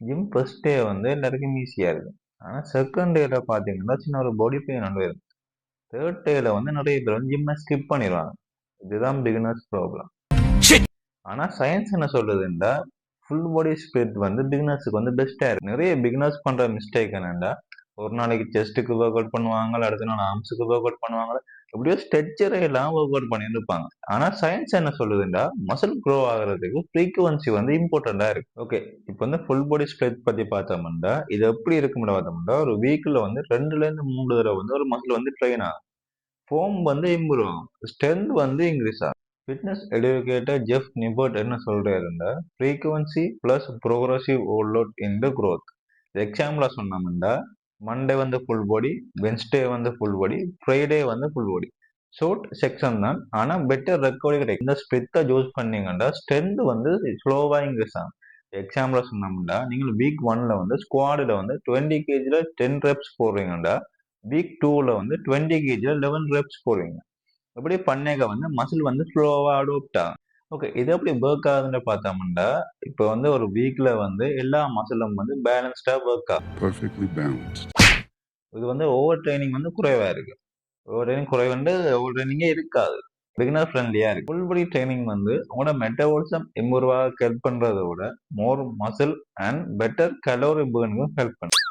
Gym first day வந்து எல்லாருக்கும் ஈஸியா இருக்கு. ஆனா செகண்ட் டேல பாத்தீங்கன்னா சின்ன ஒரு பாடி பெயின் ஒன்று வரும். தேர்ட் டேல வந்து நிறைய பேர் வந்து ஜிம்மை ஸ்கிப் பண்ணிடுவாங்க. இதுதான் பிகினர்ஸ் ப்ராப்ளம். ஆனா சயின்ஸ் என்ன சொல்லுதுன்னா ஃபுல் பாடி ஸ்பிளிட் வந்து பிகினர்ஸுக்கு வந்து பெஸ்டா இருக்கு. நிறைய பிகினர்ஸ் பண்ற மிஸ்டேக் என்னன்னா ஒரு நாளைக்கு செஸ்ட்டுக்கு ஒர்க் அவுட் பண்ணுவாங்க, அடுத்த நாள் ஆர்ம்ஸுக்கு ஒர்க் அவுட் பண்ணுவாங்க, எப்படியோ ஸ்ட்ரெச்சரே எல்லாம் ஒர்க் அவுட் பண்ணிட்டு இருப்பாங்க. ஆனா சயின்ஸ் என்ன சொல்லுதுன்னா மசில் க்ரோ ஆகுறதுக்கு ஃப்ரீக்குவன்சி வந்து இம்பார்ட்டண்டா இருக்கு. ஓகே, இப்போ வந்து ஃபுல் பாடி ஸ்பிளிட் பத்தி பார்த்தோம்னா இது எப்படி இருக்கும்னு பார்த்தோம்னா ஒரு வீக்ல வந்து 2 ல இருந்து 3 தடவை வந்து ஒரு மசில் வந்து ட்ரெயின் ஆகும். ஃபோம் வந்து இம்ப்ரூவ் ஆகும், ஸ்ட்ரென்த் வந்து இன்க்ரீஸ் ஆகும். ஃபிட்னஸ் எடுக்கேட்டர் ஜெஃப் நிபர்ட் என்ன சொல்றாருன்னா ஃப்ரீக்குவன்சி பிளஸ் ப்ரோக்ரஸிவ் ஓவர்லோட் இன் த growth. எக்ஸாம்பிளா சொன்னோம்னா மண்டே வந்து ஃபுல் பாடி, வென்ஸ்டே வந்து ஃபுல் பாடி, ஃப்ரைடே வந்து ஃபுல் பாடி. ஷார்ட் செக்ஷன் தான், ஆனா பெட்டர் ரெக்கவரி கிடைக்கும். இந்த ஸ்பிரிட்டை யூஸ் பண்ணீங்கன்னா ஸ்ட்ரென்த் வந்து ஸ்லோவா இன்க்ரீஸ் ஆகும். எக்ஸாம்பிளா சொன்னோம்னா நீங்கள் வீக் 1ல வந்து ஸ்குவாடில் வந்து 20 கேஜில 10 ரெப்ஸ் போடுறீங்கன்னா வீக் 2ல வந்து 20 கேஜில 11 ரெப்ஸ் போடுவீங்க. அப்படி பண்ணேங்க வந்து மசில் வந்து ஸ்லோவா அடாப்ட் ஆகும். ஓகே, இது எப்படி ஒர்க் ஆகுதுன்னு பார்த்தோம்னா இப்போ வந்து ஒரு வீக்ல வந்து எல்லா மசிலும் வந்து பேலன்ஸ்டா ஒர்க் ஆகும். Perfectly balanced. இது வந்து ஓவர் ட்ரைனிங் வந்து குறைவா இருக்கு. ஓவர் ட்ரைனிங் குறைவு வந்து ஓவர் ட்ரைனிங்கே இருக்காது. பிகினர் ஃப்ரெண்ட்லியா இருக்கு. ஃபுல் பாடி ட்ரைனிங் வந்து உங்களோட மெட்டபாலிசம் இம்ப்ரூவ் ஆக ஹெல்ப் பண்றதை விட more muscle and better calorie பர்னுக்கும் ஹெல்ப் பண்ணும்.